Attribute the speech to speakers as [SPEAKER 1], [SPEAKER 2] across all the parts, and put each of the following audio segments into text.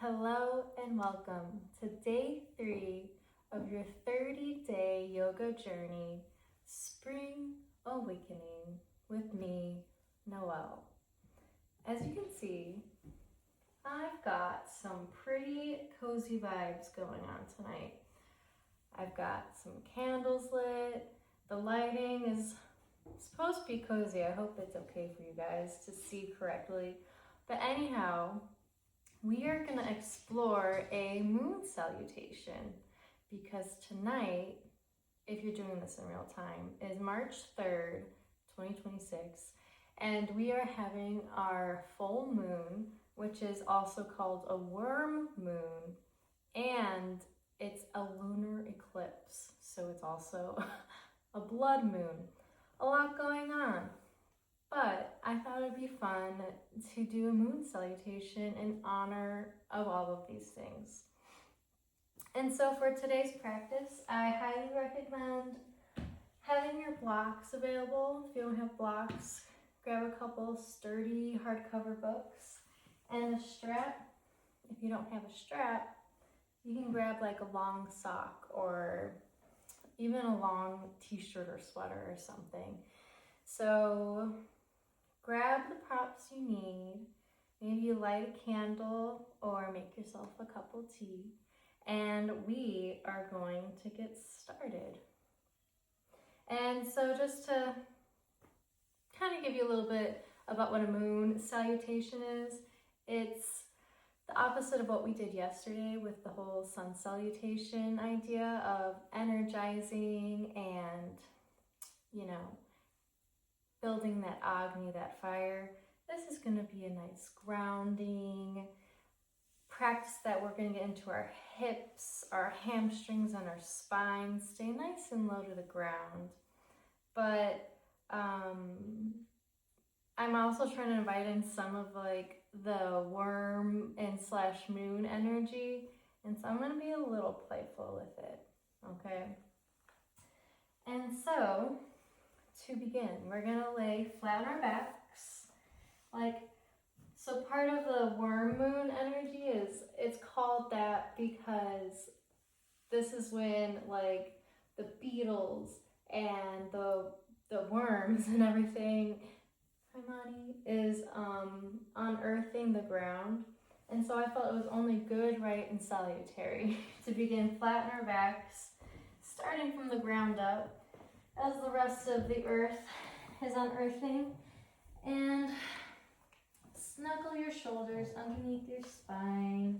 [SPEAKER 1] Hello and welcome to day 3 of your 30-day yoga journey, Spring Awakening, with me, Noelle. As you can see, I've got some pretty cozy vibes going on tonight. I've got some candles lit. The lighting is supposed to be cozy. I hope it's okay for you guys to see correctly. But anyhow, we are going to explore a moon salutation because tonight, if you're doing this in real time, is March 3rd, 2026, and we are having our full moon, which is also called a worm moon, and it's a lunar eclipse, so it's also a blood moon. A lot going on. But I thought it'd be fun to do a moon salutation in honor of all of these things. And so for today's practice, I highly recommend having your blocks available. If you don't have blocks, grab a couple sturdy hardcover books and a strap. If you don't have a strap, you can grab like a long sock or even a long t-shirt or sweater or something. So grab the props you need. Maybe light a candle or make yourself a cup of tea. And we are going to get started. And so just to kind of give you a little bit about what a moon salutation is, it's the opposite of what we did yesterday with the whole sun salutation idea of energizing and, building that Agni, that fire. This is going to be a nice grounding practice that we're going to get into our hips, our hamstrings, and our spine. Stay nice and low to the ground. But I'm also trying to invite in some of like the worm and / moon energy. And so I'm going to be a little playful with it. Okay. And so to begin, we're gonna lay flat on our backs. So part of the worm moon energy is, it's called that because this is when like the beetles and the worms and everything, hi Monty, is unearthing the ground. And so I felt it was only good, right, and salutary to begin flat on our backs, starting from the ground up, as the rest of the earth is unearthing, and snuggle your shoulders underneath your spine.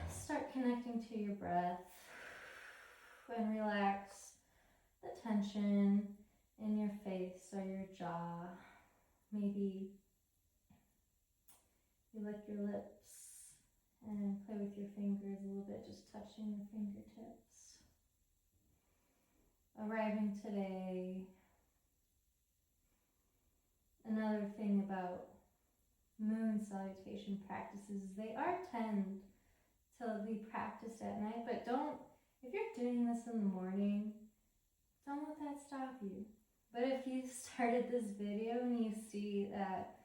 [SPEAKER 1] Start connecting to your breath and relax the tension in your face or your jaw. Maybe you lick your lips and play with your fingers a little bit, just touching your fingertips. Arriving today. Another thing about moon salutation practices, they are tend to be practiced at night, but if you're doing this in the morning, don't let that stop you. But if you started this video and you see that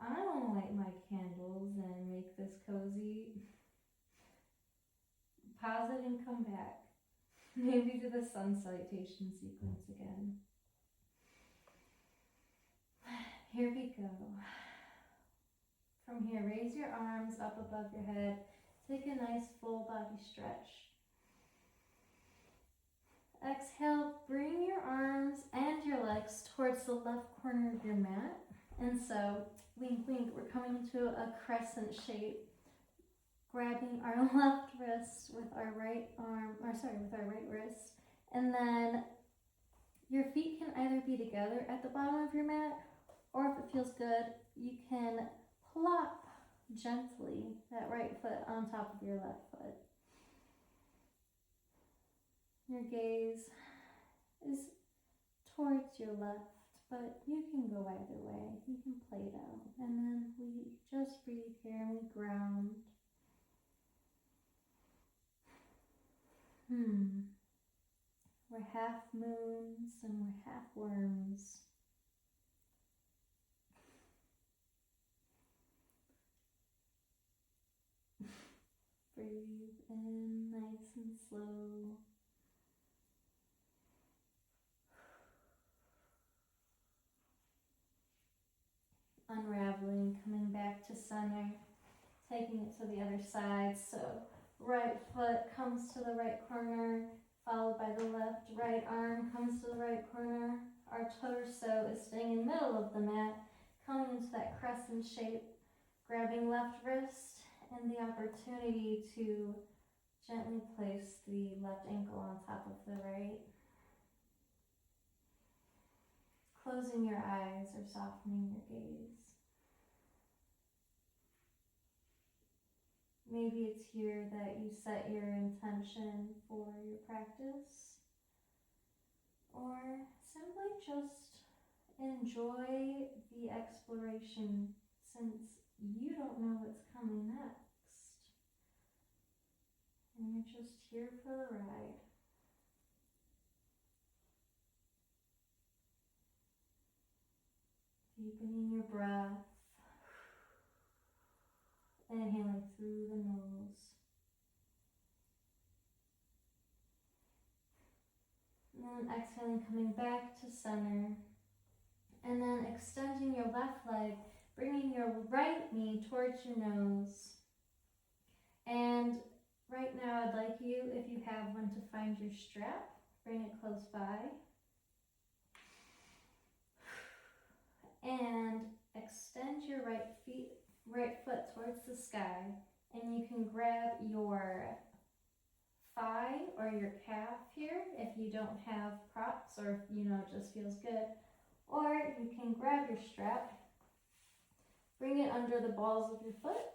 [SPEAKER 1] I don't light my candles and make this cozy, pause it and come back. Maybe do the sun salutation sequence again. Here we go. From here, raise your arms up above your head. Take a nice full body stretch. Exhale, bring your arms and your legs towards the left corner of your mat. And so, wink, wink, we're coming into a crescent shape. Grabbing our left wrist with our right wrist. And then your feet can either be together at the bottom of your mat, or if it feels good, you can plop gently that right foot on top of your left foot. Your gaze is towards your left, but you can go either way. You can play it out. And then we just breathe here and we ground. We're half moons and we're half worms. Breathe in nice and slow. Unraveling, coming back to center, taking it to the other side. So right foot comes to the right corner, followed by the left. Right arm comes to the right corner. Our torso is staying in the middle of the mat, coming into that crescent shape, grabbing left wrist and the opportunity to gently place the left ankle on top of the right. Closing your eyes or softening your gaze. Maybe it's here that you set your intention for your practice, or simply just enjoy the exploration since you don't know what's coming next. And you're just here for the ride. Deepening your breath. Inhaling through the nose. And then exhaling, coming back to center. And then extending your left leg, bringing your right knee towards your nose. And right now I'd like you, if you have one, to find your strap. Bring it close by. And extend your right foot towards the sky, and you can grab your thigh or your calf here if you don't have props, or if it just feels good, or you can grab your strap, bring it under the balls of your foot,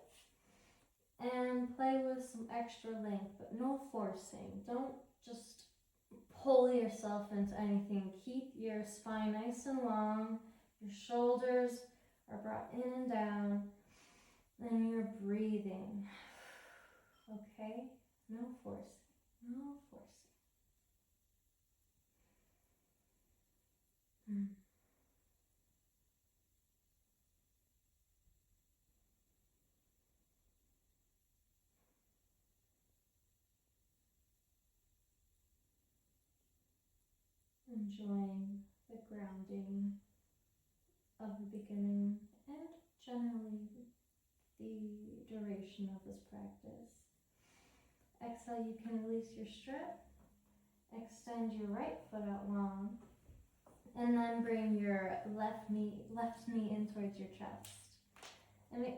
[SPEAKER 1] and play with some extra length, but no forcing. Don't just pull yourself into anything. Keep your spine nice and long, your shoulders are brought in and down, and you're breathing. Okay? No forcing. No forcing. Enjoying the grounding of the beginning and generally the duration of this practice. Exhale, you can release your strap, extend your right foot out long, and then bring your left knee in towards your chest. And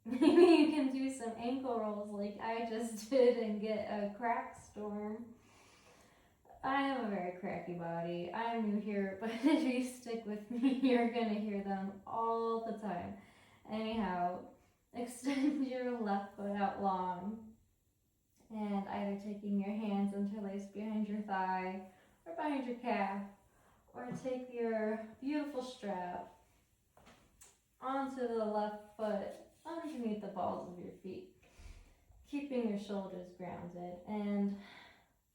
[SPEAKER 1] maybe you can do some ankle rolls like I just did and get a crack storm. I have a very cracky body. I'm new here, but if you stick with me, you're going to hear them all the time. Anyhow, extend your left foot out long, and either taking your hands interlaced behind your thigh or behind your calf, or take your beautiful strap onto the left foot underneath the balls of your feet, keeping your shoulders grounded, and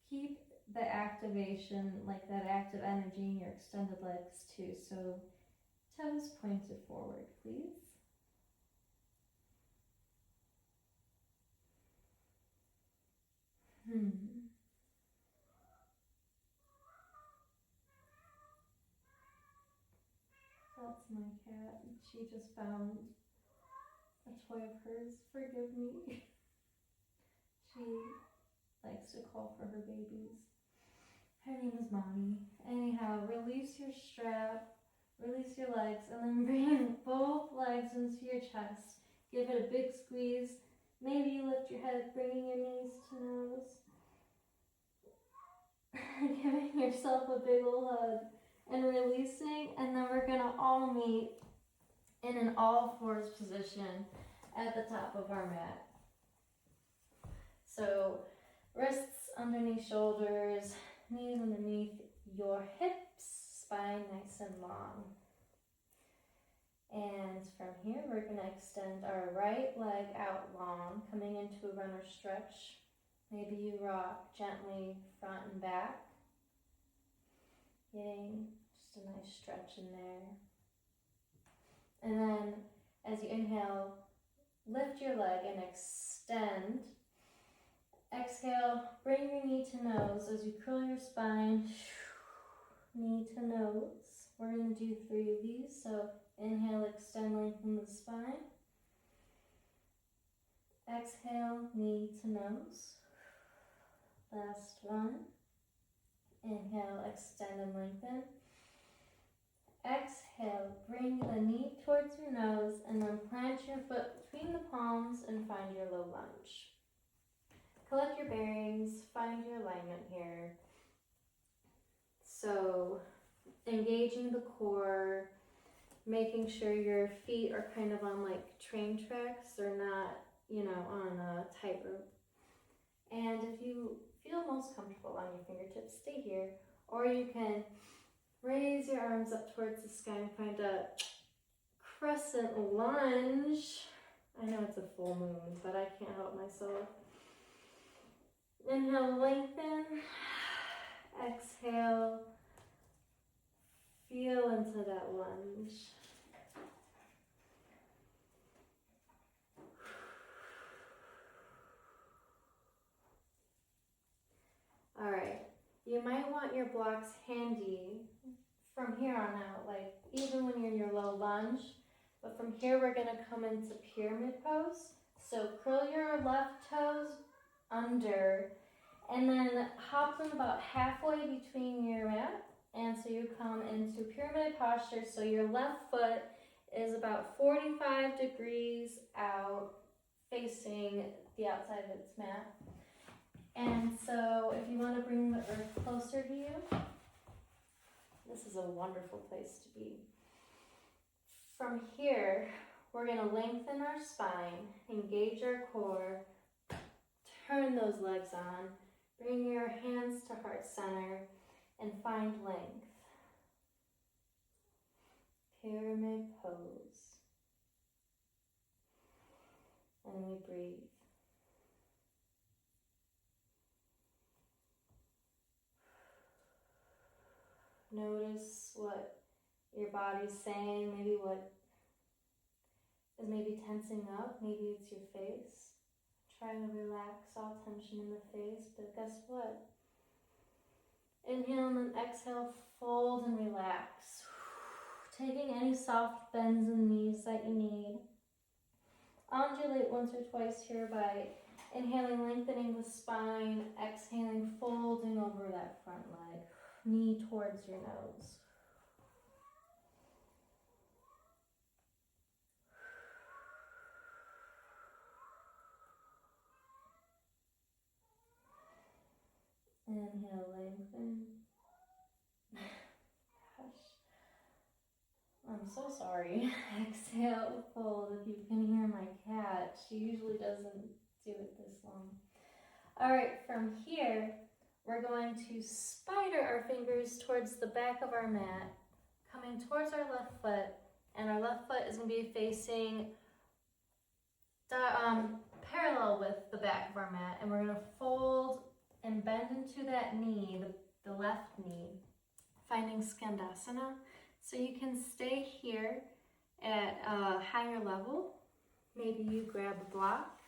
[SPEAKER 1] keep the activation, like that active energy in your extended legs too. So toes pointed forward, please. That's my cat. She just found a toy of hers. Forgive me. She likes to call for her babies. Her name is Mommy. Anyhow, release your strap, release your legs, and then bring both legs into your chest. Give it a big squeeze. Maybe you lift your head, bringing your knees to nose. Giving yourself a big ol' hug and releasing, and then we're gonna all meet in an all fours position at the top of our mat. So wrists underneath shoulders, knees underneath your hips, spine nice and long. And from here, we're going to extend our right leg out long, coming into a runner stretch. Maybe you rock gently front and back, getting just a nice stretch in there. And then as you inhale, lift your leg and extend Exhale, bring your knee to nose as you curl your spine. Knee to nose. We're going to do 3 of these. So inhale, extend, lengthen the spine. Exhale, knee to nose. Last one. Inhale, extend and lengthen. Exhale, bring the knee towards your nose and then plant your foot between the palms and find your low lunge. Collect your bearings, find your alignment here. So, engaging the core, making sure your feet are kind of on like train tracks. They're not, on a tightrope. And if you feel most comfortable on your fingertips, stay here. Or you can raise your arms up towards the sky and find a crescent lunge. I know it's a full moon, but I can't help myself. Inhale, lengthen. Exhale, feel into that lunge. All right, you might want your blocks handy from here on out, like even when you're in your low lunge, but from here we're gonna come into pyramid pose. So curl your left toes under and then hop them about halfway between your mat. And so you come into pyramid posture. So your left foot is about 45 degrees out, facing the outside of its mat. And so if you want to bring the earth closer to you, this is a wonderful place to be. From here, we're going to lengthen our spine, engage our core, turn those legs on, bring your hands to heart center, and find length. Pyramid pose. And we breathe. Notice what your body's saying, maybe what is maybe tensing up, maybe it's your face. Try to relax all tension in the face, but guess what? Inhale and then exhale, fold and relax. Taking any soft bends in the knees that you need. Undulate once or twice here by inhaling, lengthening the spine, exhaling, folding over that front leg. Knee towards your nose. Inhale, lengthen. Gosh. I'm so sorry. Exhale, fold. If you can hear my cat, she usually doesn't do it this long. All right, from here, we're going to spider our fingers towards the back of our mat, coming towards our left foot, and our left foot is going to be facing parallel with the back of our mat, and we're going to fold and bend into that knee, the left knee, finding Skandasana. So you can stay here at a higher level. Maybe you grab a block,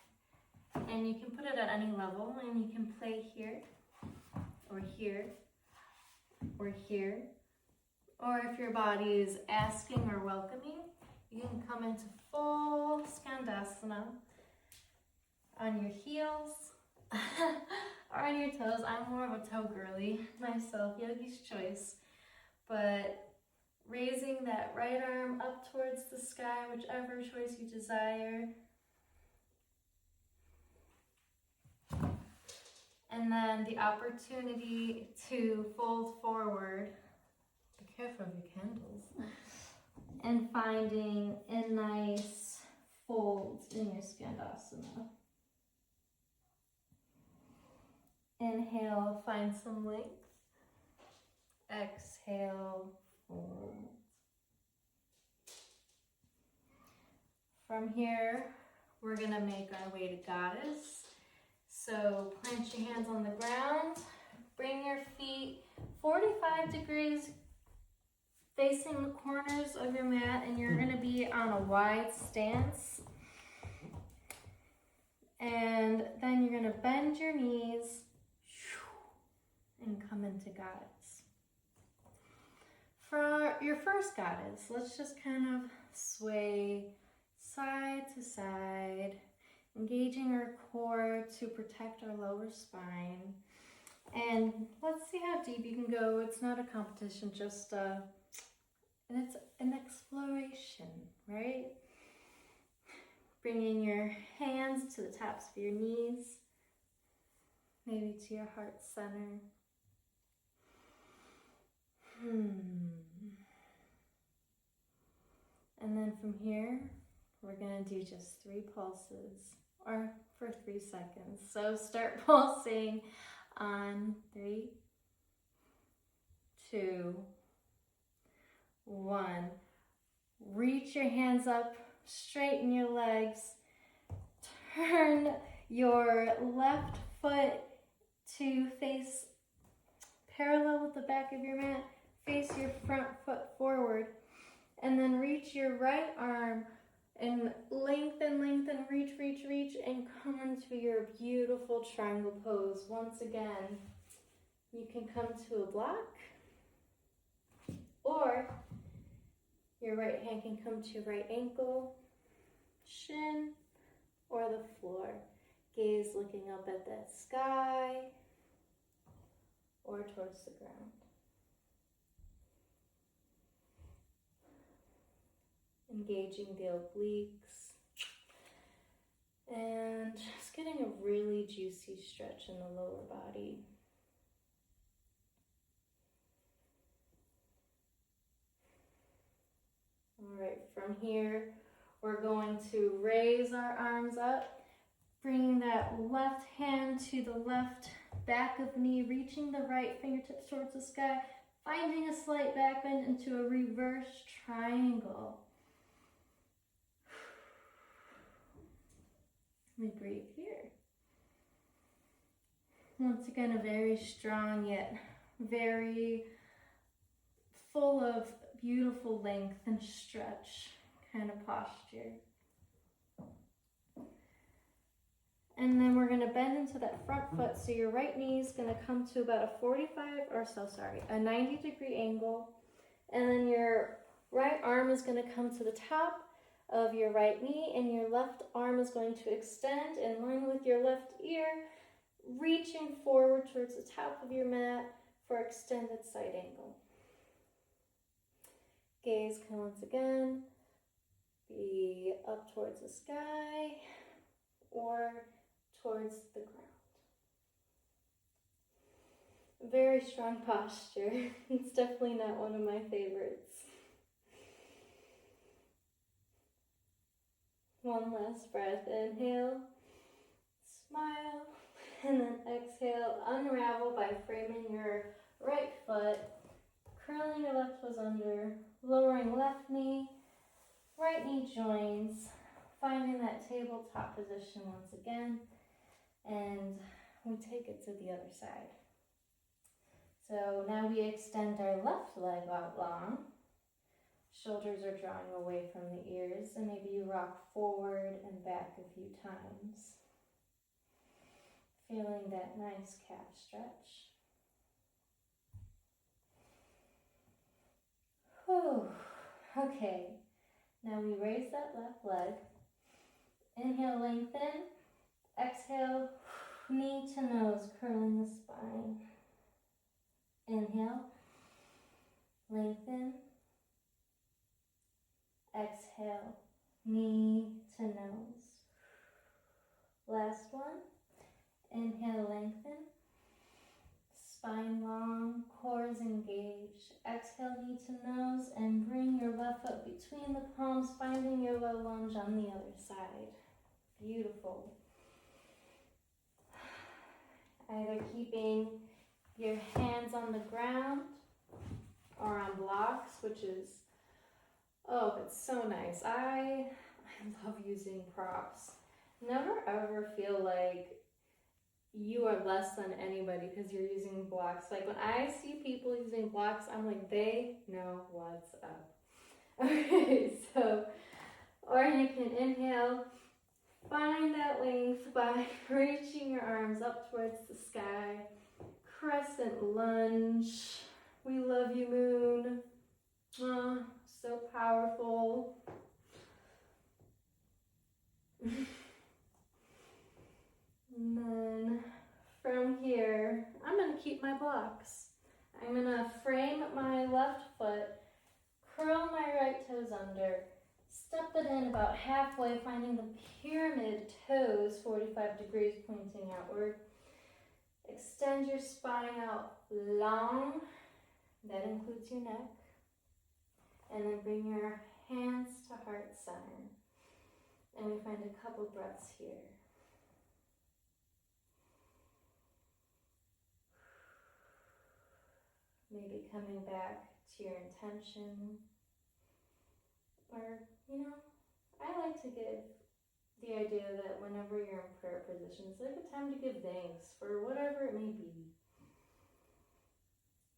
[SPEAKER 1] and you can put it at any level, and you can play here, or here, or here. Or if your body is asking or welcoming, you can come into full Skandasana on your heels or on your toes. I'm more of a toe girly myself, yogi's choice. But raising that right arm up towards the sky, whichever choice you desire. And then the opportunity to fold forward. Be careful of your candles. And finding a nice fold in your Skandasana. Inhale, find some length. Exhale, fold. From here, we're gonna make our way to Goddess. So plant your hands on the ground, bring your feet 45 degrees facing the corners of your mat, and you're gonna be on a wide stance. And then you're gonna bend your knees and come into goddess. For your first goddess, let's just kind of sway side to side, engaging our core to protect our lower spine. And let's see how deep you can go. It's not a competition, just it's an exploration, right? Bringing your hands to the tops of your knees, maybe to your heart center. And then from here, we're gonna do just 3 pulses, or for 3 seconds. So start pulsing on 3, 2, 1. Reach your hands up, straighten your legs, turn your left foot to face parallel with the back of your mat, face your front foot forward, and then reach your right arm and lengthen, reach, and come into your beautiful triangle pose. Once again, you can come to a block, or your right hand can come to your right ankle, shin, or the floor. Gaze looking up at the sky or towards the ground. Engaging the obliques and just getting a really juicy stretch in the lower body. All right, from here, we're going to raise our arms up, bringing that left hand to the left back of knee, reaching the right fingertips towards the sky, finding a slight back bend into a reverse triangle. We breathe here. Once again, a very strong yet very full of beautiful length and stretch kind of posture. And then we're gonna bend into that front foot. So your right knee is gonna come to about a 90-degree angle. And then your right arm is gonna come to the top of your right knee, and your left arm is going to extend in line with your left ear, reaching forward towards the top of your mat for extended side angle. Gaze can once again be up towards the sky or towards the ground. Very strong posture. It's definitely not one of my favorites. One last breath. Inhale, smile, and then exhale. Unravel by framing your right foot, curling your left toes under, lowering left knee, right knee joins, finding that tabletop position once again, and we take it to the other side. So now we extend our left leg out long. Shoulders are drawing away from the ears, and maybe you rock forward and back a few times. Feeling that nice calf stretch. Whew. Okay, now we raise that left leg. Inhale, lengthen. Exhale, knee to nose, curling the spine. Inhale, lengthen. Exhale, knee to nose. Last one. Inhale, lengthen. Spine long, core is engaged. Exhale, knee to nose, and bring your left foot between the palms, finding your low lunge on the other side. Beautiful. Either keeping your hands on the ground or on blocks, which is, oh, it's so nice. I love using props. Never ever feel like you are less than anybody because you're using blocks. Like when I see people using blocks, I'm like, they know what's up. Okay, so, or you can inhale, Find that length by reaching your arms up towards the sky. Crescent lunge. We love you, Moon. Oh, so powerful. And then from here, I'm going to keep my blocks. I'm going to frame my left foot, curl my right toes under, step it in about halfway, finding the pyramid toes, 45 degrees pointing outward. Extend your spine out long. That includes your neck. And then bring your hands to heart center. And we find a couple breaths here. Maybe coming back to your intention. Or, I like to give the idea that whenever you're in prayer position, it's like a time to give thanks for whatever it may be.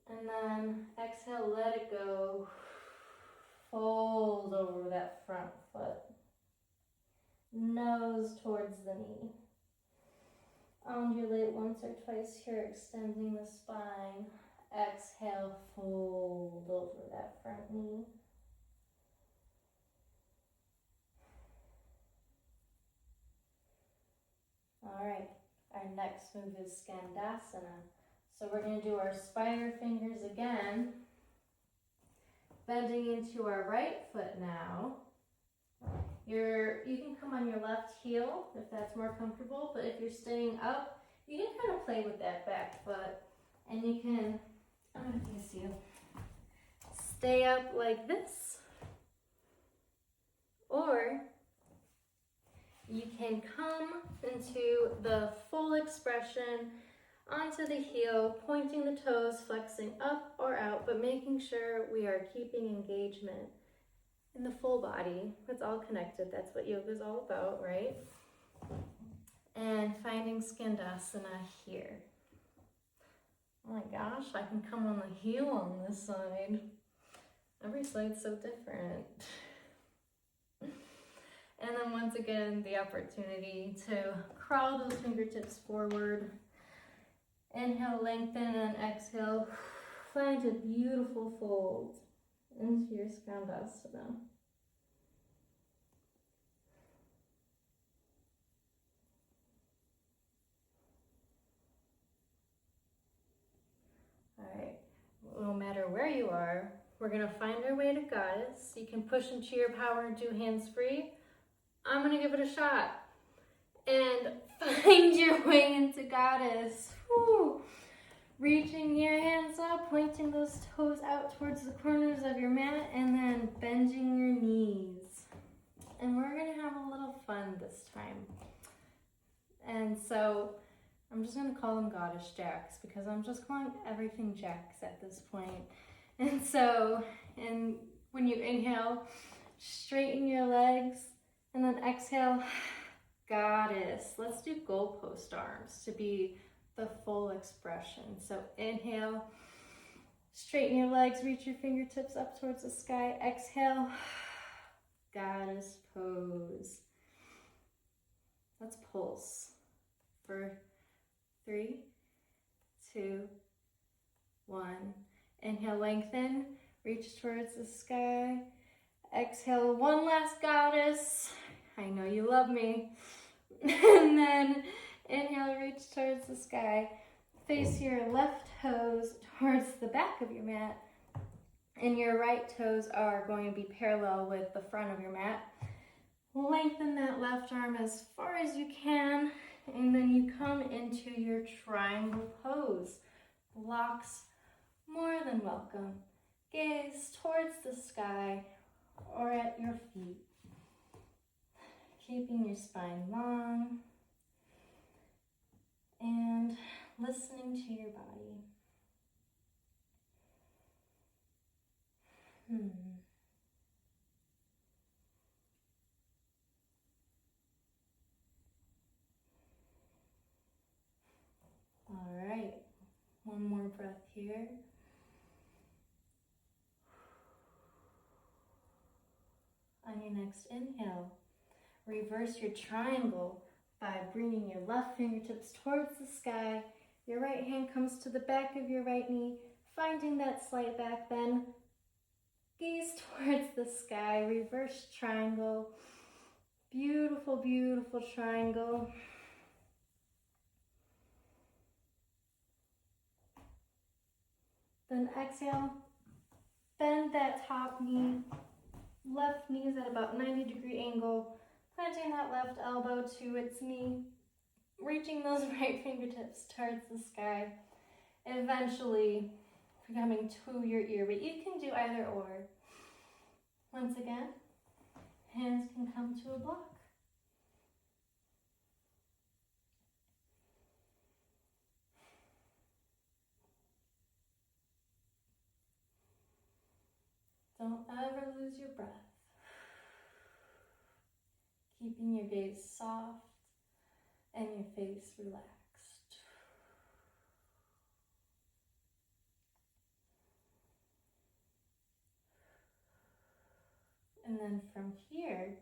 [SPEAKER 1] And then exhale, let it go. Fold over that front foot. Nose towards the knee. Undulate once or twice here, extending the spine. Exhale, fold over that front knee. All right, our next move is Skandasana. So we're going to do our spider fingers again. Bending into our right foot now. You can come on your left heel if that's more comfortable, but if you're staying up, you can kind of play with that back foot. And you can, I'm going to face you, stay up like this. Or you can come into the full expression onto the heel, pointing the toes, flexing up or out, but making sure we are keeping engagement in the full body. It's all connected. That's what yoga is all about, right? And finding Skandasana here. Oh my gosh, I can come on the heel on this side. Every side's so different. And then once again, the opportunity to crawl those fingertips forward. Inhale, lengthen, and exhale. Find a beautiful fold into your Skandasana. All right, no matter where you are, we're gonna find our way to Goddess. You can push into your power and do hands free. I'm gonna give it a shot. And find your way into Goddess. Whew. Reaching your hands up, pointing those toes out towards the corners of your mat, and then bending your knees. And we're gonna have a little fun this time. And so I'm just gonna call them Goddess Jacks because I'm just calling everything Jacks at this point. And so, when you inhale, straighten your legs, and then exhale, Goddess. Let's do goalpost arms to be the full expression. So inhale, straighten your legs, reach your fingertips up towards the sky. Exhale, Goddess pose. Let's pulse for 3, 2, 1. Inhale, lengthen, reach towards the sky. Exhale, one last Goddess. I know you love me. And then inhale, reach towards the sky. Face your left toes towards the back of your mat. And your right toes are going to be parallel with the front of your mat. Lengthen that left arm as far as you can. And then you come into your triangle pose. Blocks more than welcome. Gaze towards the sky or at your feet. Keeping your spine long and listening to your body. All right, one more breath here. On your next inhale, Reverse your triangle by bringing your left fingertips towards the sky. Your right hand comes to the back of your right knee, finding that slight back bend. Gaze towards the sky, reverse triangle. Beautiful, beautiful triangle. Then exhale, bend that top knee. Left knee is at about 90-degree angle, planting that left elbow to its knee, reaching those right fingertips towards the sky, eventually coming to your ear, but you can do either or. Once again, hands can come to a block. Don't ever lose your breath. Keeping your gaze soft and your face relaxed. And then from here,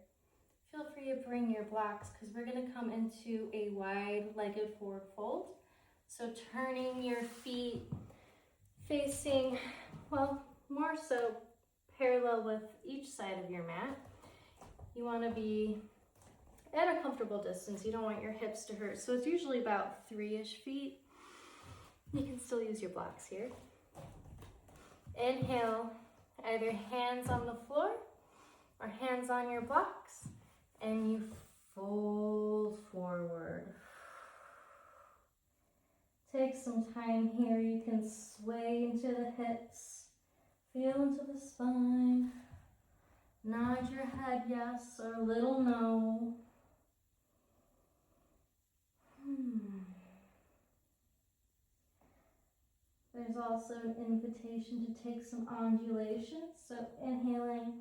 [SPEAKER 1] feel free to bring your blocks because we're going to come into a wide-legged forward fold. So turning your feet facing, well, more so parallel with each side of your mat. You want to be at a comfortable distance. You don't want your hips to hurt. So it's usually about 3-ish feet. You can still use your blocks here. Inhale, either hands on the floor or hands on your blocks, and you fold forward. Take some time here. You can sway into the hips, feel into the spine, nod your head yes or a little no. There's also an invitation to take some undulations. So inhaling,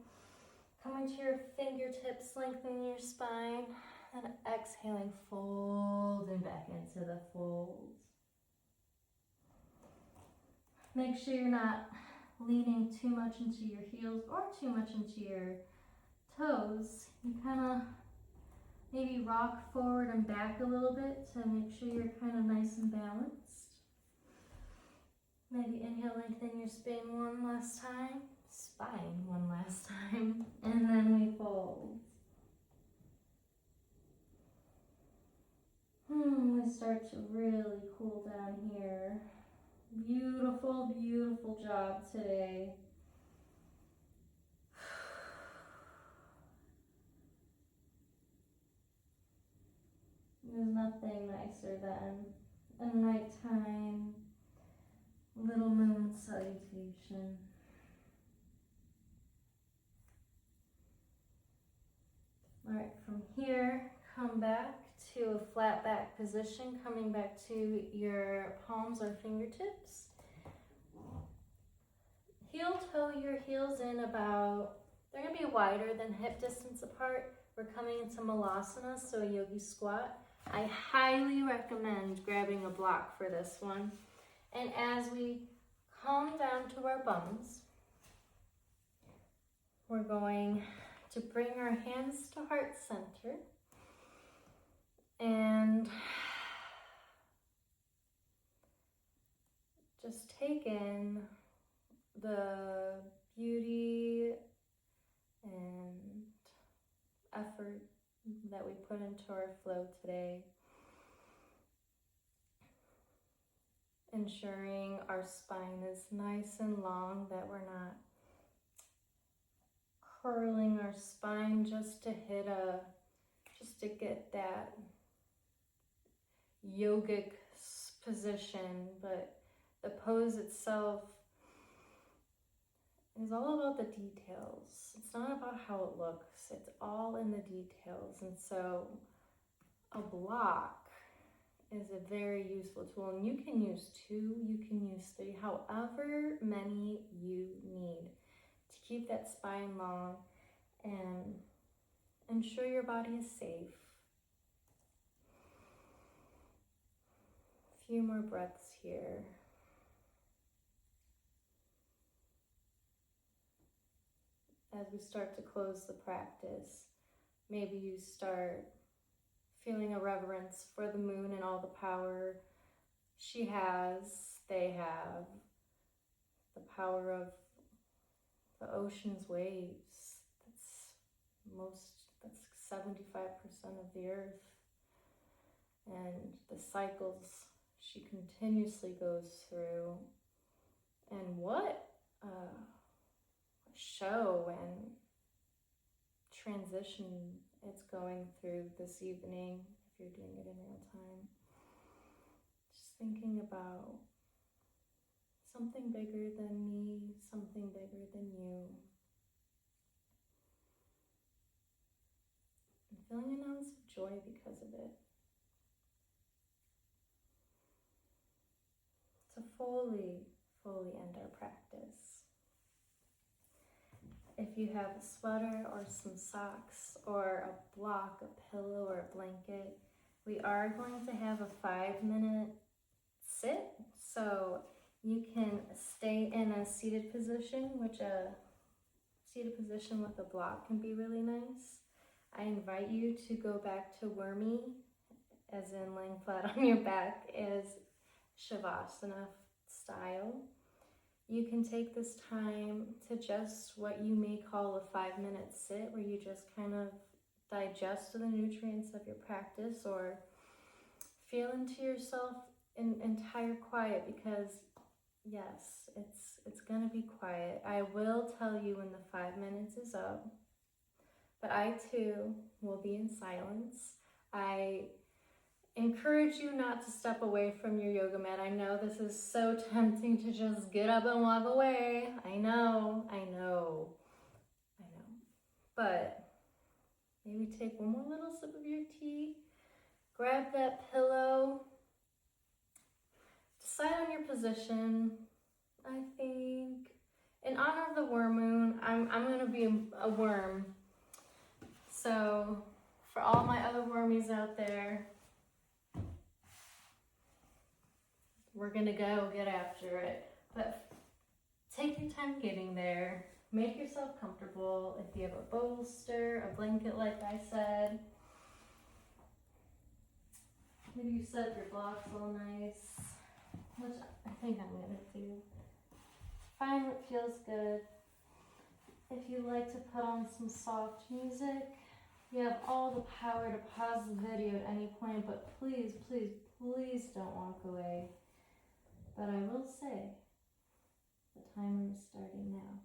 [SPEAKER 1] coming to your fingertips, lengthening your spine, and exhaling, folding back into the folds. Make sure you're not leaning too much into your heels or too much into your toes. You kind of maybe rock forward and back a little bit to make sure you're kind of nice and balanced. Maybe inhale, lengthen your spine one last time, and then we fold. We start to really cool down here. Beautiful, beautiful job today. There's nothing nicer than a nighttime little moon salutation. All right, from here, come back to a flat back position, coming back to your palms or fingertips. Heel toe your heels in about, they're gonna be wider than hip distance apart. We're coming into malasana, so a yogi squat. I highly recommend grabbing a block for this one. And as we come down to our bums, we're going to bring our hands to heart center and just take in the beauty and effort that we put into our flow today. Ensuring our spine is nice and long, that we're not curling our spine just to get that yogic position, but the pose itself is all about the details. It's not about how it looks, it's all in the details. And so a block is a very useful tool, and you can use 2, you can use 3, however many you need to keep that spine long and ensure your body is safe. A few more breaths here. As we start to close the practice, maybe you start feeling a reverence for the moon and all the power she has, they have, the power of the ocean's waves. That's 75% of the earth. And the cycles she continuously goes through. And what a show and transition it's going through this evening, if you're doing it in real time. Just thinking about something bigger than me, something bigger than you. And feeling an ounce of joy because of it. To fully end our practice. If you have a sweater or some socks or a block, a pillow or a blanket, we are going to have a 5-minute sit. So you can stay in a seated position, which a seated position with a block can be really nice. I invite you to go back to wormy, as in laying flat on your back, as Shavasana style. You can take this time to just what you may call a 5-minute sit, where you just kind of digest the nutrients of your practice or feel into yourself in entire quiet, because yes, it's gonna be quiet. I will tell you when the 5 minutes is up, but I too will be in silence. I encourage you not to step away from your yoga mat. I know this is so tempting to just get up and walk away. I know. But maybe take one more little sip of your tea, grab that pillow, decide on your position. I think in honor of the worm moon, I'm gonna be a worm. So for all my other wormies out there, we're gonna go get after it. But take your time getting there. Make yourself comfortable. If you have a bolster, a blanket like I said. Maybe you set up your blocks all nice, which I think I'm gonna do. Find what feels good. If you like to put on some soft music, you have all the power to pause the video at any point, but please don't walk away. But I will say, the timer is starting now.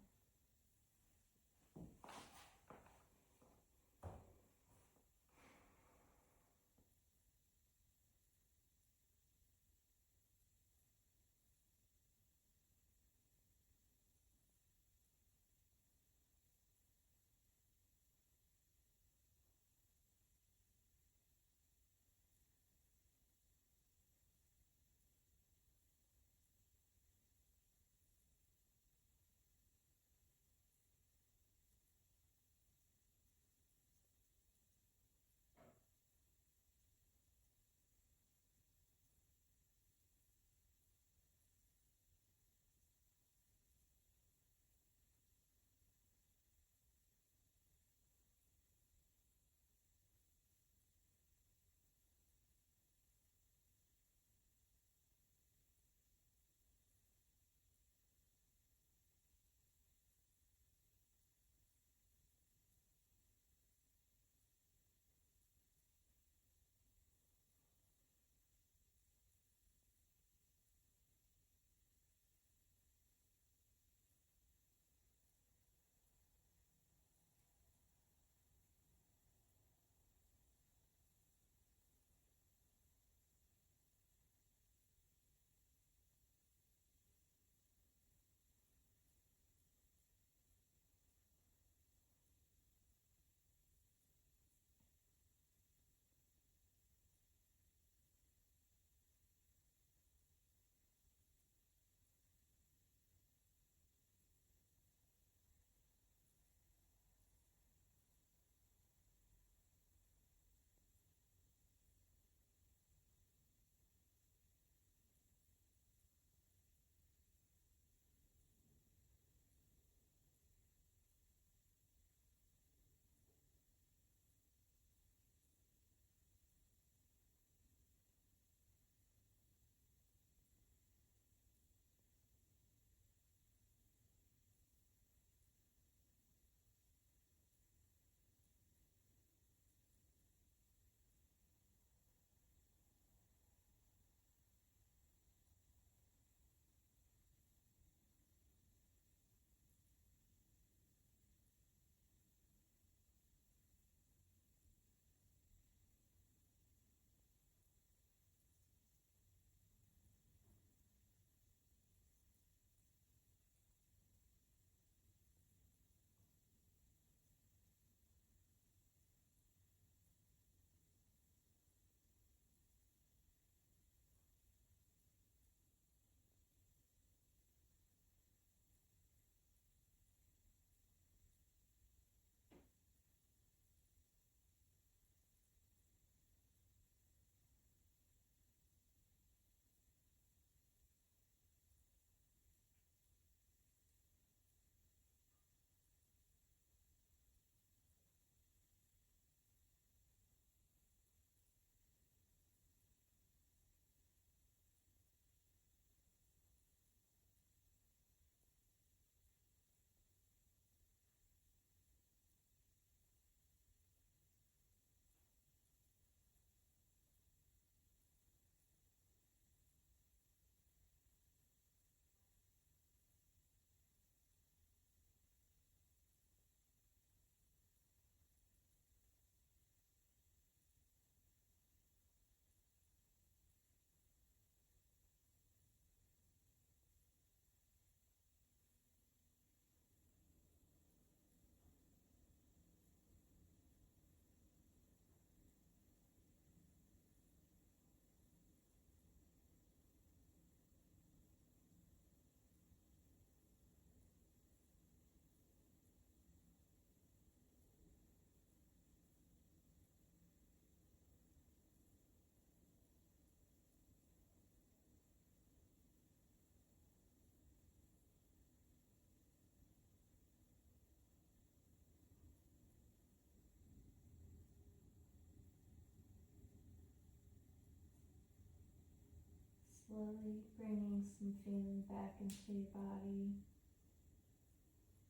[SPEAKER 1] slowly bringing some feeling back into your body,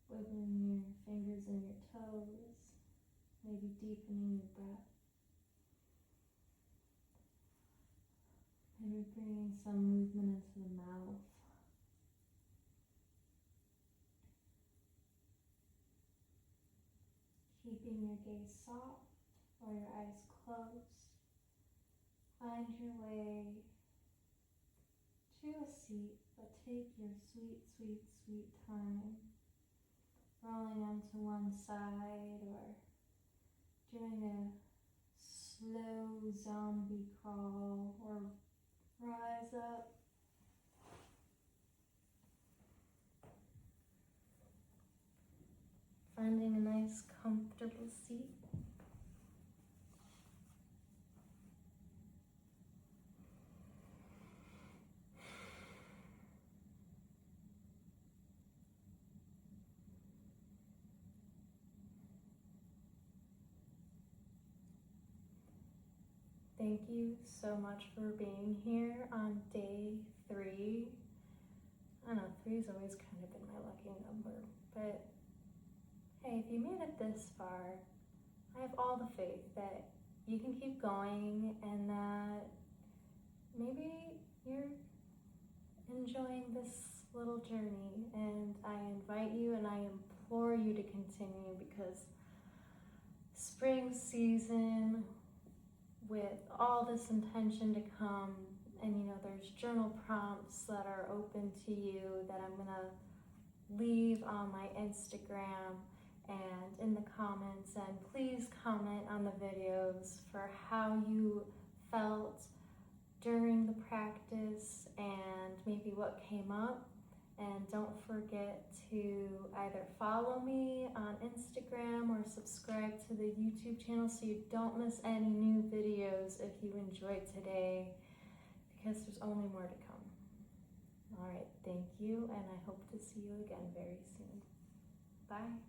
[SPEAKER 1] wiggling your fingers and your toes, maybe deepening your breath. Maybe bringing some movement into the mouth. Keeping your gaze soft or your eyes closed. Find your way to a seat, but take your sweet, sweet, sweet time. Rolling onto one side or doing a slow zombie crawl or rise up. Finding a nice comfortable seat. Thank you so much for being here on day 3. I know 3's always kind of been my lucky number, but hey, if you made it this far, I have all the faith that you can keep going and that maybe you're enjoying this little journey, and I invite you and I implore you to continue, because spring season, with all this intention to come, and there's journal prompts that are open to you that I'm gonna leave on my Instagram and in the comments, and please comment on the videos for how you felt during the practice and maybe what came up. And don't forget to either follow me on Instagram or subscribe to the YouTube channel so you don't miss any new videos if you enjoyed today, because there's only more to come. All right, thank you, and I hope to see you again very soon. Bye.